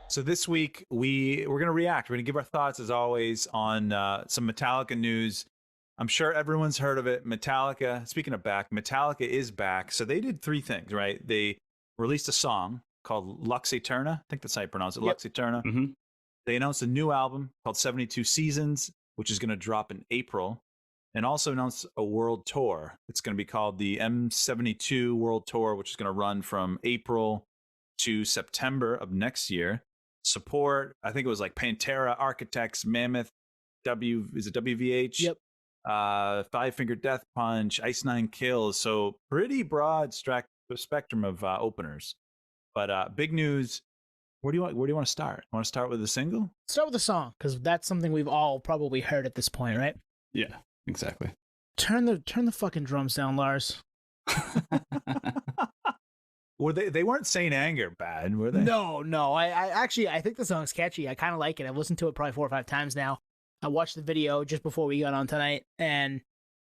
So this week we're going to react. We're going to give our thoughts as always on some Metallica news. I'm sure everyone's heard of it. Metallica. Speaking of back, Metallica is back. So they did three things, right? They released a song called Lux Æterna. I think that's how you pronounce it. Yep. Lux Æterna. Mm-hmm. They announced a new album called 72 Seasons, which is going to drop in April, and also announced a world tour. It's going to be called the M72 World Tour, which is going to run from April to September of next year. Support, I think it was like Pantera, Architects, Mammoth, is it WVH? Yep. Five Finger Death Punch, Ice Nine Kills. So pretty broad spectrum of openers. But big news. Where do you want to start? Want to start with the single? Start with the song, because that's something we've all probably heard at this point, right? Yeah, exactly. Turn the fucking drums down, Lars. Were they weren't saying anger bad, were they? No. I actually I think the song's catchy. I kind of like it. I've listened to it probably 4 or 5 times now. I watched the video just before we got on tonight, and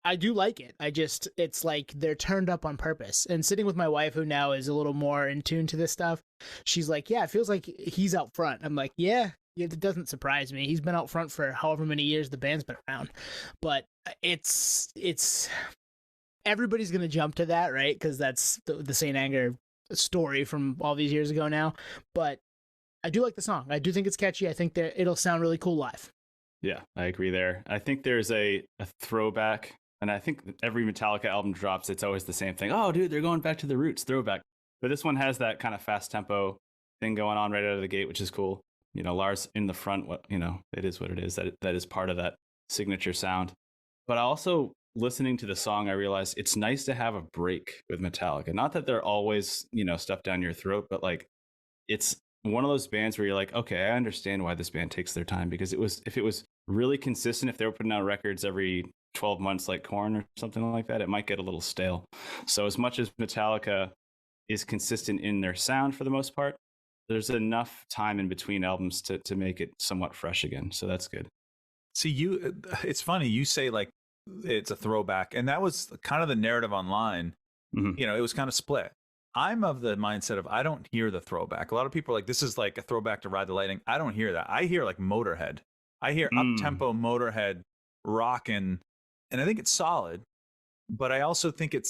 I do like it. It's like they're turned up on purpose. And sitting with my wife, who now is a little more in tune to this stuff, she's like, yeah, it feels like he's out front. I'm like, yeah, it doesn't surprise me. He's been out front for however many years the band's been around. But it's everybody's going to jump to that, right? Because that's the Saint Anger story from all these years ago now. But I do like the song. I do think it's catchy. I think that it'll sound really cool live. Yeah, I agree there. I think there's a throwback, and I think every Metallica album drops, it's always the same thing. Oh, dude, they're going back to the roots, throwback. But this one has that kind of fast tempo thing going on right out of the gate, which is cool. You know, Lars in the front, it is what it is. That is part of that signature sound. But also, listening to the song, I realized it's nice to have a break with Metallica. Not that they're always, stuff down your throat, but like it's one of those bands where you're like, okay, I understand why this band takes their time, because if it was really consistent, if they were putting out records every 12 months like Korn or something like that, it might get a little stale. So as much as Metallica is consistent in their sound for the most part, there's enough time in between albums to make it somewhat fresh again. So that's good. See, it's funny. You say like it's a throwback, and that was kind of the narrative online. Mm-hmm. It was kind of split. I'm of the mindset of I don't hear the throwback. A lot of people are like, this is like a throwback to Ride the Lightning. I don't hear that. I hear like Motorhead. I hear up-tempo Motorhead rocking, and I think it's solid, but I also think it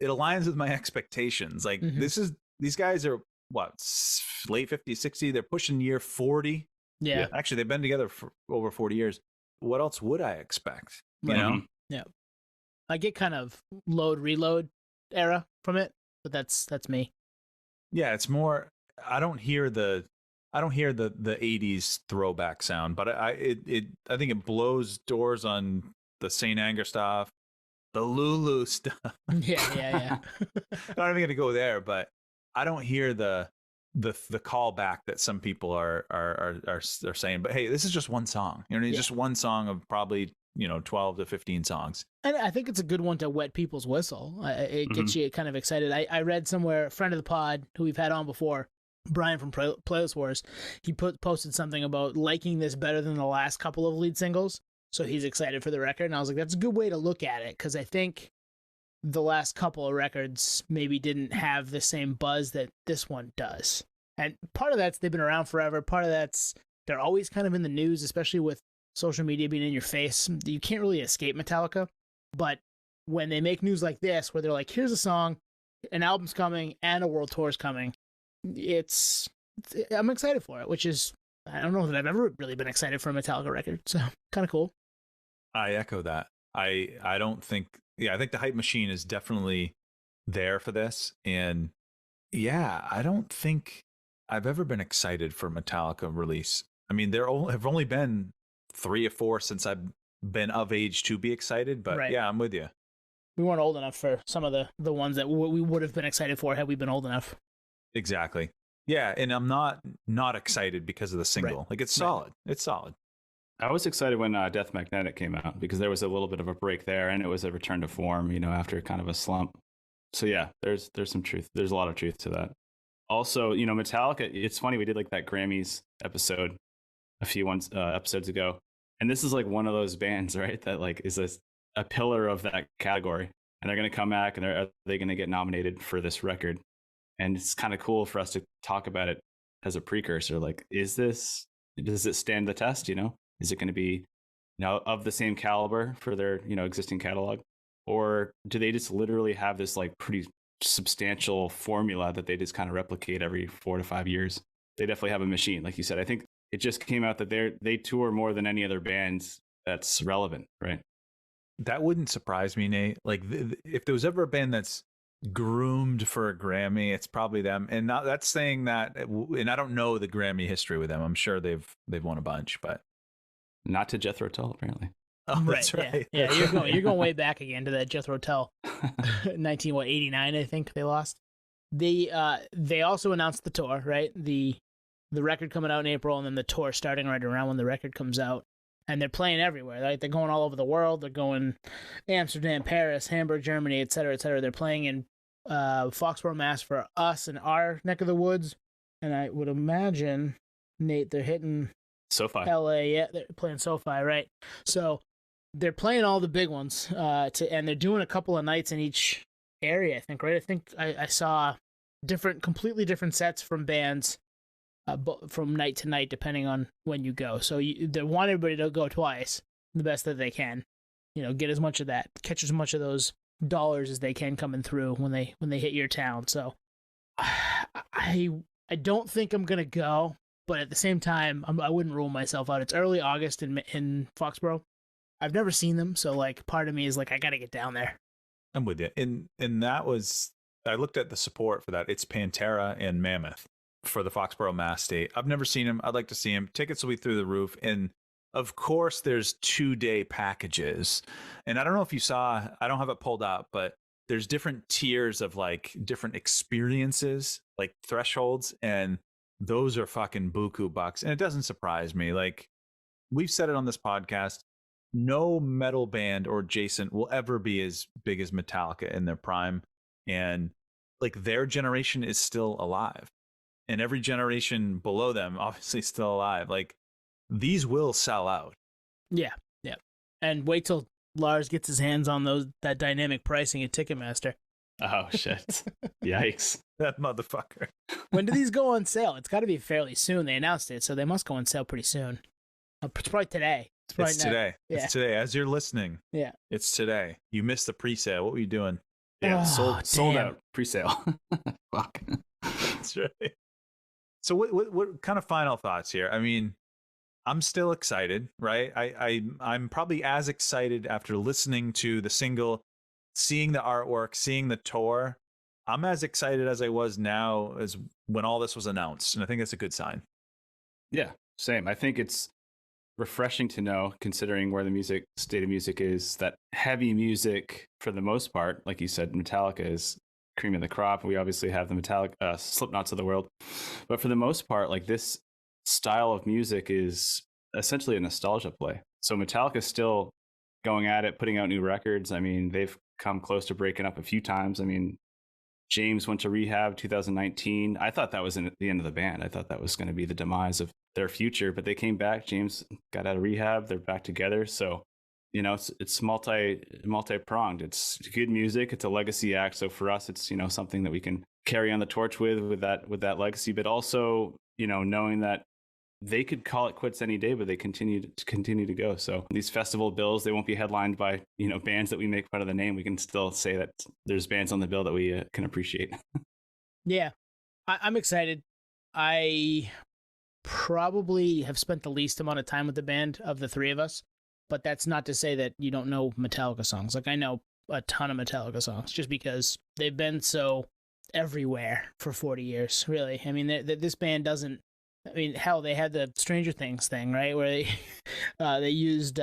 aligns with my expectations. Like these guys are what, late 50s, 60, they're pushing year 40. Yeah. Actually, they've been together for over 40 years. What else would I expect? You know? Yeah. I get kind of load reload era from it, but that's me. Yeah, it's more I don't hear the 80s throwback sound, but I think it blows doors on the Saint Anger stuff, the Lulu stuff. Yeah. I'm not even going to go there, but I don't hear the callback that some people are saying. But hey, this is just one song. Just one song of probably 12 to 15 songs. And I think it's a good one to wet people's whistle. It gets you kind of excited. I read somewhere, a friend of the pod who we've had on before, Brian from Playlist Wars, he posted something about liking this better than the last couple of lead singles. So he's excited for the record. And I was like, that's a good way to look at it, because I think the last couple of records maybe didn't have the same buzz that this one does. And part of that's they've been around forever. Part of that's they're always kind of in the news, especially with social media being in your face. You can't really escape Metallica. But when they make news like this, where they're like, here's a song, an album's coming, and a world tour's coming, I'm excited for it, which is, I don't know that I've ever really been excited for a Metallica record. So kind of cool. I echo that. I don't think, I think the hype machine is definitely there for this. And yeah, I don't think I've ever been excited for Metallica release. I mean, there have only been 3 or 4 since I've been of age to be excited, but right. Yeah, I'm with you. We weren't old enough for some of the ones that we would have been excited for had we been old enough. Exactly. Yeah, and I'm not excited because of the single. Right. Like it's solid. Right. It's solid. I was excited when Death Magnetic came out, because there was a little bit of a break there, and it was a return to form, after kind of a slump. So yeah, there's some truth. There's a lot of truth to that. Also, Metallica, it's funny, we did like that Grammys episode a few episodes ago, and this is like one of those bands, right, that like is a pillar of that category, and they're going to come back, and are they going to get nominated for this record? And it's kind of cool for us to talk about it as a precursor. Like, does it stand the test? Is it going to be, of the same caliber for their, existing catalog? Or do they just literally have this like pretty substantial formula that they just kind of replicate every 4 to 5 years? They definitely have a machine. Like you said, I think it just came out that they tour more than any other bands that's relevant, right? That wouldn't surprise me, Nate. Like if there was ever a band that's groomed for a Grammy, it's probably them. And not that's saying that, and I don't know the Grammy history with them. I'm sure they've won a bunch, but not to Jethro Tull, apparently. Oh, that's right. Yeah, you're going way back again to that Jethro Tull, 1989, I think they lost. They also announced the tour, right? The record coming out in April, and then the tour starting right around when the record comes out. And they're playing everywhere. Right? They're going all over the world. They're going Amsterdam, Paris, Hamburg, Germany, et cetera, et cetera. They're playing in Foxborough, Mass for us in our neck of the woods. And I would imagine, Nate, they're hitting SoFi. LA. Yeah, they're playing SoFi, right? So they're playing all the big ones, and they're doing a couple of nights in each area, I think, right? I think I saw completely different sets from bands from night to night, depending on when you go. So they want everybody to go twice, the best that they can. Get as much of that, catch as much of those dollars as they can coming through when they hit your town. So I don't think I'm gonna go, but at the same time, I wouldn't rule myself out. It's early August in Foxborough. I've never seen them, so like part of me is like I gotta get down there. I'm with you. And that was, I looked at the support for that. It's Pantera and Mammoth for the Foxborough Mass date. I've never seen him. I'd like to see him. Tickets will be through the roof. And of course, there's 2-day packages. And I don't know if you saw, I don't have it pulled up, but there's different tiers of like different experiences, like thresholds. And those are fucking buku bucks. And it doesn't surprise me. Like we've said it on this podcast, no metal band or adjacent will ever be as big as Metallica in their prime. And like their generation is still alive. And every generation below them, obviously, still alive. Like these will sell out. Yeah. And wait till Lars gets his hands on that dynamic pricing at Ticketmaster. Oh shit! Yikes! That motherfucker. When do these go on sale? It's got to be fairly soon. They announced it, so they must go on sale pretty soon. It's probably today. It's today. Yeah. It's today. As you're listening. Yeah. It's today. You missed the pre-sale. What were you doing? Yeah, sold out pre-sale. Fuck. That's right. So what kind of final thoughts here? I mean, I'm still excited, right? I'm probably as excited after listening to the single, seeing the artwork, seeing the tour. I'm as excited as I was now as when all this was announced, and I think that's a good sign. Yeah, same. I think it's refreshing to know, considering where the state of music is, that heavy music, for the most part, like you said, Metallica is cream of the crop. We obviously have the Metallica Slipknots of the world, but for the most part, like this style of music is essentially a nostalgia play. So Metallica's still going at it, putting out new records. I mean, they've come close to breaking up a few times. I mean, James went to rehab 2019. I thought that was the end of the band. I thought that was going to be the demise of their future, but they came back. James got out of rehab. They're back together. So it's multi-pronged. It's good music. It's a legacy act. So for us, it's, something that we can carry on the torch with that legacy, but also, knowing that they could call it quits any day, but they continue to go. So these festival bills, they won't be headlined by, bands that we make fun of the name. We can still say that there's bands on the bill that we can appreciate. Yeah, I'm excited. I probably have spent the least amount of time with the band of the three of us. But that's not to say that you don't know Metallica songs. Like I know a ton of Metallica songs just because they've been so everywhere for 40 years, really. I mean, this band doesn't, I mean, hell, they had the Stranger Things thing, right? Where they used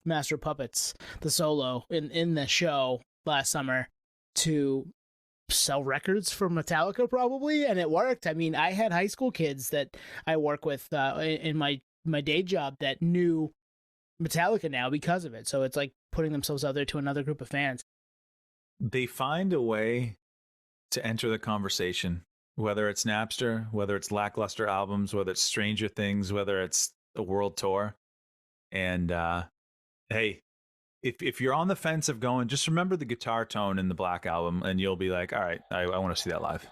Master of Puppets, the solo in the show last summer to sell records for Metallica probably. And it worked. I mean, I had high school kids that I work with in my day job that knew Metallica now because of it. So it's like putting themselves out there to another group of fans. They find a way to enter the conversation, whether it's Napster, whether it's lackluster albums, whether it's Stranger Things, whether it's a world tour. And hey, if you're on the fence of going, just remember the guitar tone in the Black Album and you'll be like, all right, I want to see that live.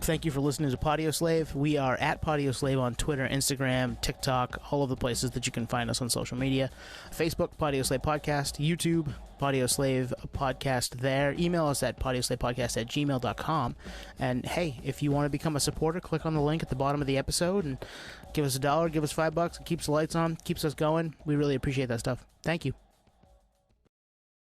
Thank you for listening to Podio Slave. We are at Podio Slave on Twitter, Instagram, TikTok, all of the places that you can find us on social media. Facebook, Podio Slave Podcast. YouTube, Podio Slave Podcast there. Email us at podioslavepodcast@gmail.com. And hey, if you want to become a supporter, click on the link at the bottom of the episode and give us $1, give us $5. It keeps the lights on, keeps us going. We really appreciate that stuff. Thank you.